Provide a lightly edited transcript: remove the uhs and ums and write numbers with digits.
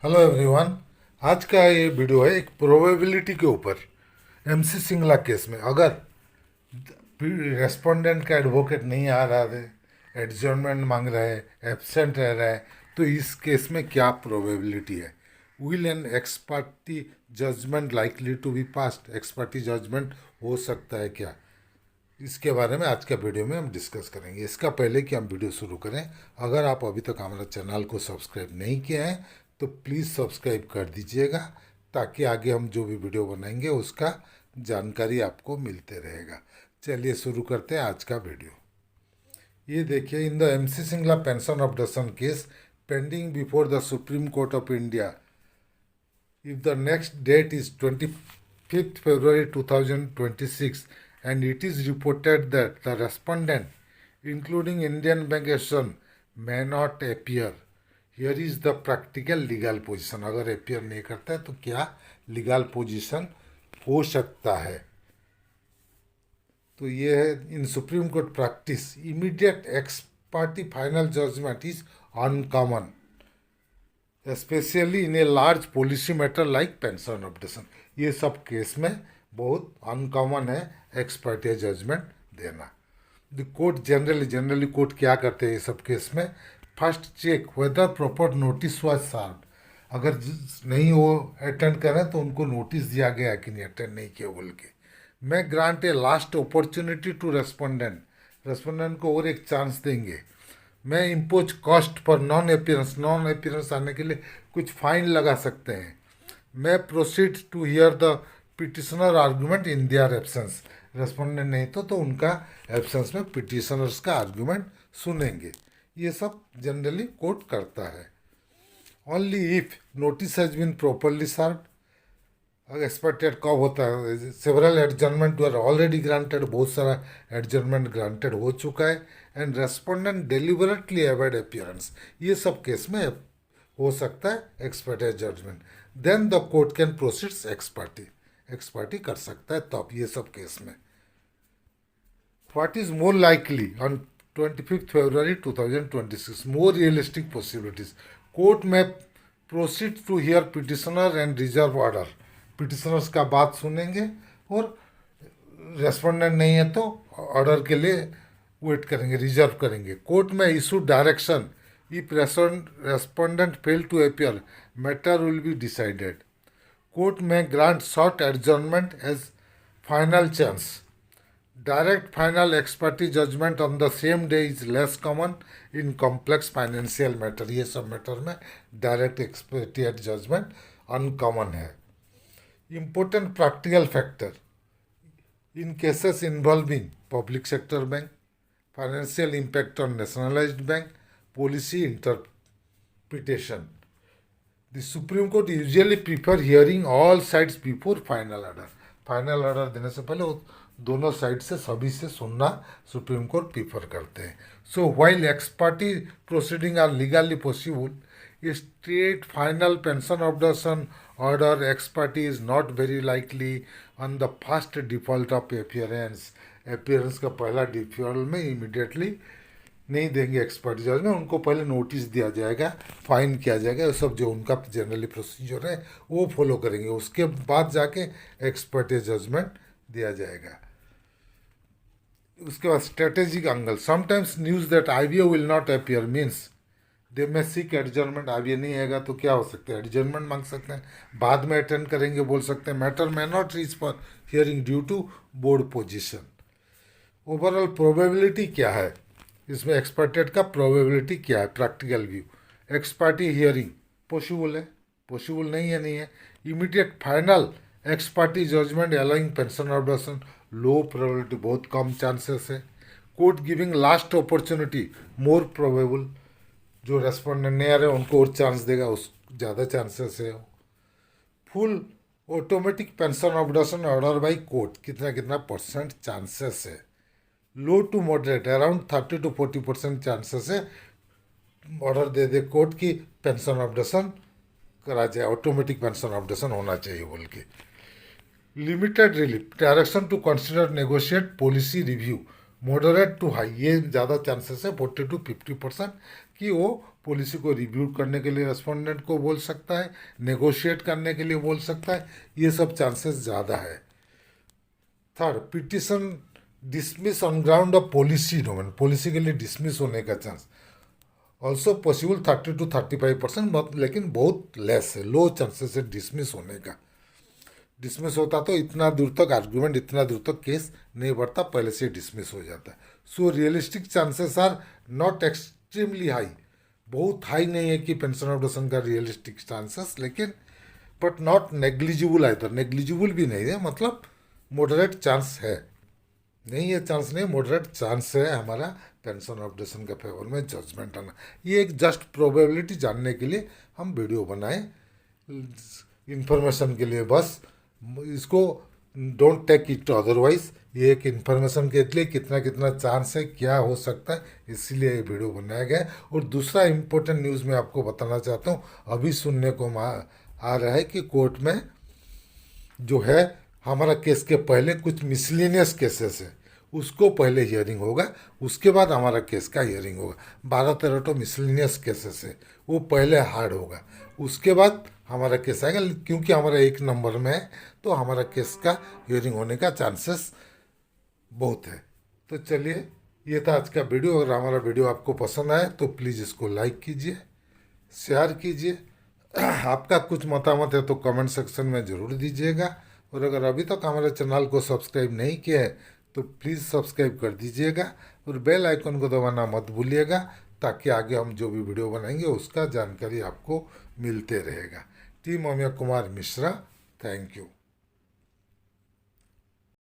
Hello everyone. आज का ये वीडियो है एक प्रोबेबिलिटी के ऊपर। एमसी सिंगला केस में अगर रेस्पोंडेंट का एडवोकेट नहीं आ रहा है, एडजर्नमेंट मांग रहा है, एब्सेंट रह रहा है, तो इस केस में क्या प्रोबेबिलिटी है। Will an ex parte judgment likely to be passed, ex parte judgment हो सकता है क्या, इसके बारे में आज का वीडियो में हम डिस्कस करेंगे। इसका पहले कि हम वीडियो शुरू करें, अगर आप अभी तक हमारा चैनल को सब्सक्राइब नहीं किए हैं तो प्लीज़ सब्सक्राइब कर दीजिएगा, ताकि आगे हम जो भी वीडियो बनाएंगे उसका जानकारी आपको मिलते रहेगा। चलिए शुरू करते हैं आज का वीडियो। ये देखिए, in the MC Singla pension of डसन case pending before the supreme court of India, if the next date is 25th February 2026 and it is reported that the respondent, including Indian Bank Association, may not appear, here is the practical legal position। अगर appear नहीं करता है तो क्या legal position हो सकता है। तो ये है, in supreme court practice immediate ex parte final judgment is uncommon, especially in a large policy matter like pension objection. ये सब केस में बहुत अनकॉमन है एक्सपर्टी जजमेंट देना। द कोर्ट जनरली कोर्ट क्या करते हैं ये सब केस में, first check whether proper notice was served. अगर नहीं वो अटेंड करें तो उनको नोटिस दिया गया कि नहीं, अटेंड नहीं किया बोल के। मैं grant a last opportunity to respondent, respondent को और एक चांस देंगे। मैं इम्पोज कॉस्ट पर नॉन अपीयरेंस आने के लिए कुछ फाइन लगा सकते हैं। मैं proceed to hear the petitioner argument in their absence, respondent नहीं तो उनका एब्सेंस में पिटिशनर्स का आर्गूमेंट सुनेंगे। ये सब जनरली कोर्ट करता है। Only if notice has been properly served, expected कब होता है, several adjournment were already granted, बहुत सारा एडजर्नमेंट ग्रांटेड हो चुका है, and respondent deliberately avoid appearance, ये सब केस में हो सकता है ex parte judgment. Then the court can proceeds ex parte कर सकता है तब ये सब केस में। What is more likely on 25th February 2026, more realistic possibilities, court में proceed to here petitioner and reserve order, petitioners का बात सुनेंगे और रेस्पोंडेंट नहीं है तो ऑर्डर के लिए वेट करेंगे, रिजर्व करेंगे। कोर्ट में issue direction, if respondent fail to appear matter will be decided. Court में grant short adjournment as final chance. Direct final ex parte judgment on the same day is less common in complex financial matter, ये सब matter में direct ex parte judgment uncommon है। Important practical factor in cases involving public sector bank, financial impact on nationalized bank, policy interpretation. The Supreme Court usually prefer hearing all sides before final order. Final order देने से पहले वो दोनों side से सभी से सुनना सुप्रीम कोर्ट प्रीफर करते हैं। So while ex parte proceeding are legally possible, state final pension objection order ex parte is not very likely on the first default of appearance का पहला डिफॉल्ट में इमीडिएटली नहीं देंगे एक्सपर्ट जज में, उनको पहले नोटिस दिया जाएगा, फाइन किया जाएगा, ये सब जो उनका जनरली प्रोसीजर है वो फॉलो करेंगे, उसके बाद जाके एक्सपर्ट जजमेंट दिया जाएगा। उसके बाद strategic angle, sometimes news that IVO will not appear means they may seek adjournment. IVO नहीं आएगा तो क्या हो सकता है, एडजर्नमेंट मांग सकते हैं, बाद में अटेंड करेंगे बोल सकते हैं। मैटर में not reach for hearing due to board position. Overall probability क्या है इसमें, एक्सपर्टेड का प्रोबेबिलिटी क्या है, practical view. Ex parte hearing possible है, पॉसिबल नहीं है, नहीं है। Immediate final ex parte judgment allowing pension objection, low probability, बहुत कम चांसेस है। Court giving last opportunity, more probable, जो रेस्पोंडेंट नहीं आ रहे उनको और चांस देगा, उस ज़्यादा चांसेस है। Full automatic pension objection order by court, कितना कितना परसेंट चांसेस है। Low to moderate, around 30 to 40% chances है ऑर्डर दे दे कोर्ट की पेंशन ऑब्जेक्शन करा जाए, ऑटोमेटिक पेंशन ऑब्जेक्शन होना चाहिए बोल के। Limited relief, direction to consider negotiate policy review, moderate to high, ये ज़्यादा चांसेस है 40 to 50% कि वो पॉलिसी को रिव्यू करने के लिए रेस्पोंडेंट को बोल सकता है, नेगोशिएट करने के लिए बोल सकता है, ये सब चांसेस ज़्यादा है। Third, petition dismiss on ground of policy domain, policy के लिए डिसमिस होने का चांस ऑल्सो पॉसिबल 30 to 35%, बहुत लेकिन बहुत लेस है, लो चांसेस है डिसमिस होने का। डिसमिस होता तो इतना दूर तक आर्ग्यूमेंट, इतना दूर तक केस नहीं बढ़ता, पहले से डिसमिस हो जाता है। So realistic chances are not extremely high, बहुत हाई नहीं है कि पेंशन ऑब्लिगेशन का रियलिस्टिक चांसेस, लेकिन but not negligible either, negligible भी नहीं है, मतलब मॉडरेट चांस है, नहीं है चांस नहीं, मॉडरेट चांस है हमारा पेंशन ऑब्लिगेशन के फेवर में जजमेंट आना। ये एक जस्ट प्रोबेबिलिटी जानने के लिए हम वीडियो बनाए, इंफॉर्मेशन के लिए बस, इसको डोंट टेक इट अदरवाइज, ये एक इन्फॉर्मेशन के लिए कितना कितना चांस है, क्या हो सकता है, इसीलिए ये वीडियो बनाया गया है। और दूसरा इम्पोर्टेंट न्यूज़ मैं आपको बताना चाहता हूँ, अभी सुनने को आ रहा है कि कोर्ट में जो है हमारा केस के पहले कुछ मिसलिनियस केसेस है, उसको पहले हियरिंग होगा, उसके बाद हमारा केस का हियरिंग होगा। 12-13 तो मिसलिनियस केसेस है, वो पहले हार्ड होगा, उसके बाद हमारा केस आएगा, क्योंकि हमारा 1 नंबर में है तो हमारा केस का हियरिंग होने का चांसेस बहुत है। तो चलिए, ये था आज का वीडियो। अगर हमारा वीडियो आपको पसंद आए तो प्लीज़ इसको लाइक कीजिए, शेयर कीजिए, आपका कुछ मतामत है तो कमेंट सेक्शन में ज़रूर दीजिएगा। और अगर अभी तक हमारे चैनल को सब्सक्राइब नहीं किया है तो प्लीज़ सब्सक्राइब कर दीजिएगा और बेल आइकन को दबाना मत भूलिएगा, ताकि आगे हम जो भी वीडियो बनाएंगे उसका जानकारी आपको मिलते रहेगा। Team Amiya Kumar Mishra, thank you.